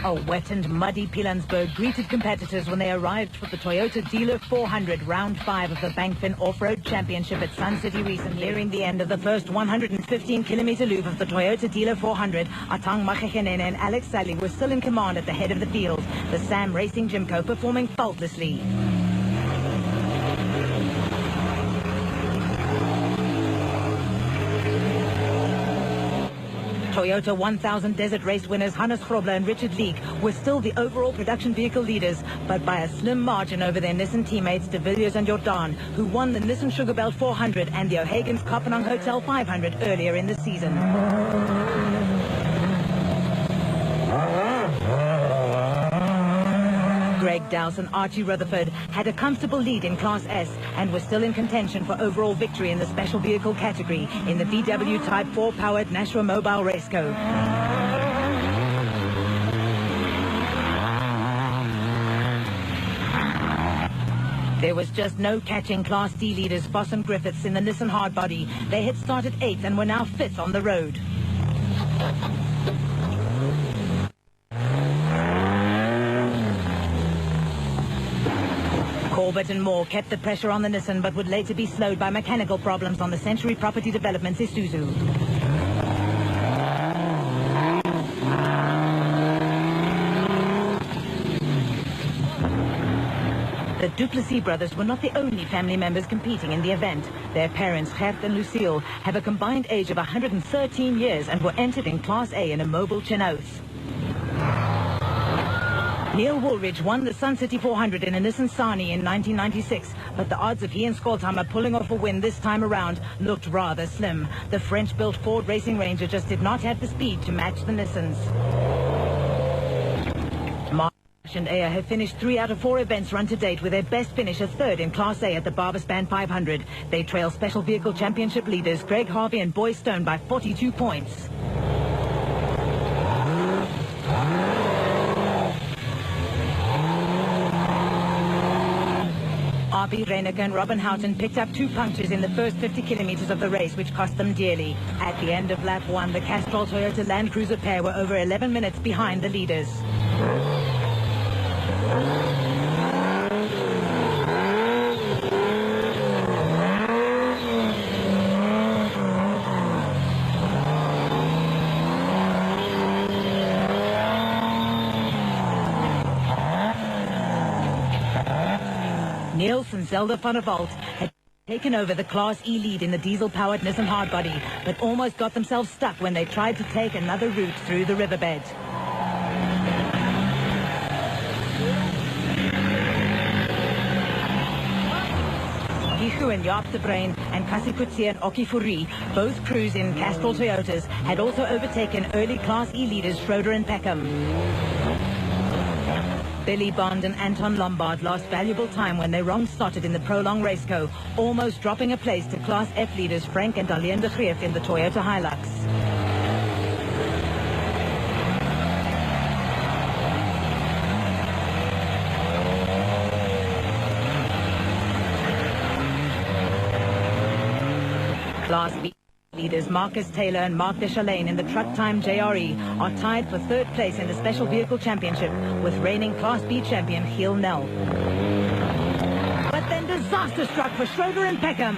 A wet and muddy Pilanesberg greeted competitors when they arrived for the Toyota Dealer 400 Round 5 of the Bankfin Off-Road Championship at Sun City recently. Nearing the end of the first 115-kilometer loop of the Toyota Dealer 400, Atang Makhekenene and Alex Sally were still in command at the head of the field, the Sam Racing Jimco performing faultlessly. Toyota 1000 Desert Race winners Hannes Grobler and Richard Leek were still the overall production vehicle leaders, but by a slim margin over their Nissan teammates De Villiers and Jordan, who won the Nissan Sugarbelt 400 and the O'Hagan's Kopenhagen Hotel 500 earlier in the season. Greg Dowse and Archie Rutherford had a comfortable lead in Class S and were still in contention for overall victory in the special vehicle category in the VW Type 4 powered Nashua Mobile Raceco. There was just no catching Class D leaders Voss and Griffiths in the Nissan Hardbody. They had started 8th and were now 5th on the road. Corbett and Moore kept the pressure on the Nissan, but would later be slowed by mechanical problems on the Century Property Development's Isuzu. The Duplessis brothers were not the only family members competing in the event. Their parents, Gert and Lucille, have a combined age of 113 years and were entered in Class A in a mobile Chenauth. Neil Woolridge won the Sun City 400 in a Nissan Sani in 1996, but the odds of he and Skoltheimer pulling off a win this time around looked rather slim. The French-built Ford Racing Ranger just did not have the speed to match the Nissans. Marsh and Ayer have finished 3 out of 4 events run to date, with their best finish a 3rd in Class A at the Barbaspan 500. They trail Special Vehicle Championship leaders Greg Harvey and Boy Stone by 42 points. R.B. Reyneke and Robin Houghton picked up 2 punctures in the first 50 kilometers of the race, which cost them dearly. At the end of lap 1, the Castrol Toyota Land Cruiser pair were over 11 minutes behind the leaders. Niels and Zelda van der Walt had taken over the Class E lead in the diesel-powered Nissan Hardbody, but almost got themselves stuck when they tried to take another route through the riverbed. Gichu and Jaap de Bruin and Cassie Coetzee and Oki Fourie, both crews in Castrol Toyotas, had also overtaken early Class E leaders Schroeder and Peckham. Billy Bond and Anton Lombard lost valuable time when they wrong-slotted in the Prolong Raceco, almost dropping a place to Class F leaders Frank and Darlene de Greef in the Toyota Hilux. Class B leaders Marcus Taylor and Mark Deschalaine in the Truck Time JRE are tied for 3rd place in the Special Vehicle Championship with reigning Class B champion Giel Nel. But then disaster struck for Schroeder and Peckham.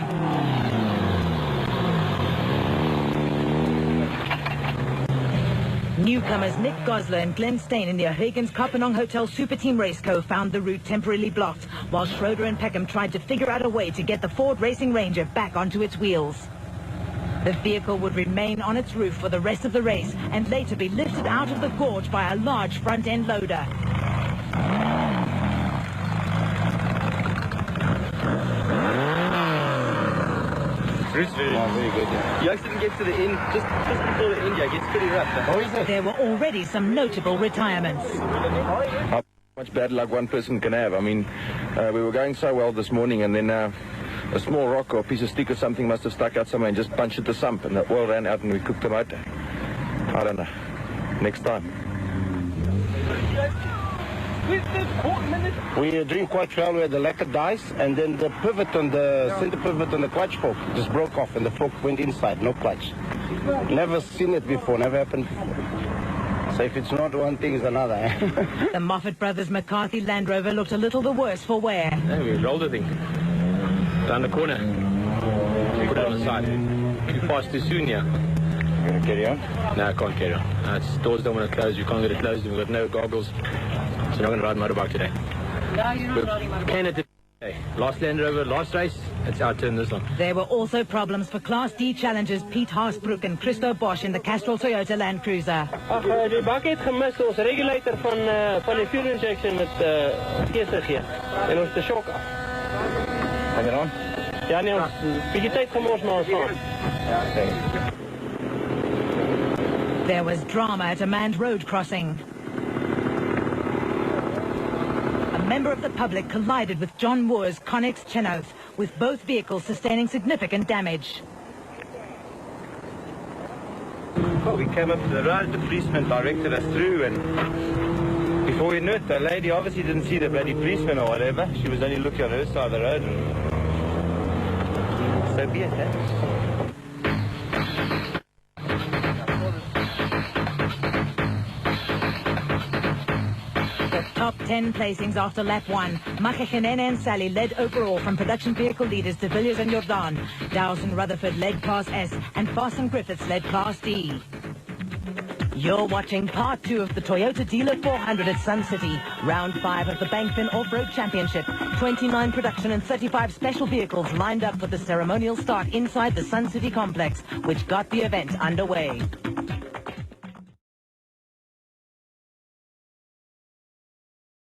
Newcomers Nick Gosler and Glenn Stain in the O'Hagan's Kopenhagen Hotel Super Team Raceco found the route temporarily blocked, while Schroeder and Peckham tried to figure out a way to get the Ford Racing Ranger back onto its wheels. The vehicle would remain on its roof for the rest of the race and later be lifted out of the gorge by a large front-end loader. Very good. You actually can get to the end, just before the end, yeah, it gets pretty rough. There were already some notable retirements. How much bad luck one person can have. I mean, we were going so well this morning, and then a small rock or a piece of stick or something must have stuck out somewhere and just punched the sump, and the oil ran out and we cooked the motor. I don't know. Next time. We are doing quite well. We had the lacquer dice, and then the pivot on the center pivot on the clutch fork just broke off, and the fork went inside, no clutch. Never seen it before, never happened before. So if it's not one thing, it's another. Eh? The Moffat Brothers McCarthy Land Rover looked a little the worse for wear. Hey, we rolled the thing. Down the corner. Put it on the side. You passed too soon here. You gonna carry on? No, I can't carry on. It's doors don't want to close. You can't get it closed. We've got no goggles. So I'm not going to ride motorbike today. No, you're not riding motorbike. Can it today. Last Land Rover, last race. It's our turn this one. There were also problems for Class D challengers Pete Haasbroek and Christo Bosch in the Castrol Toyota Land Cruiser. Ach, die bak het gemist, ons regulator van die fuel injection met geestig hier. En ons de shock af. Hang it on? Ja, nee, ons bietjie tyd gemors maar ons gaan. Okay. There was drama at a manned road crossing. A member of the public collided with John Moore's Connex Chenoweth, with both vehicles sustaining significant damage. Well, we came up to the road, the policeman directed us through, and before we knew it, the lady obviously didn't see the bloody policeman or whatever. She was only looking on her side of the road, and so be it, eh? Top 10 placings after lap 1. Makhekenene and Sally led overall from production vehicle leaders de Villiers and Jordan. Dowson Rutherford led Class S and Parson Griffiths led Class D. You're watching part 2 of the Toyota Dealer 400 at Sun City, round 5 of the Bankfin Off-Road Championship. 29 production and 35 special vehicles lined up for the ceremonial start inside the Sun City complex, which got the event underway.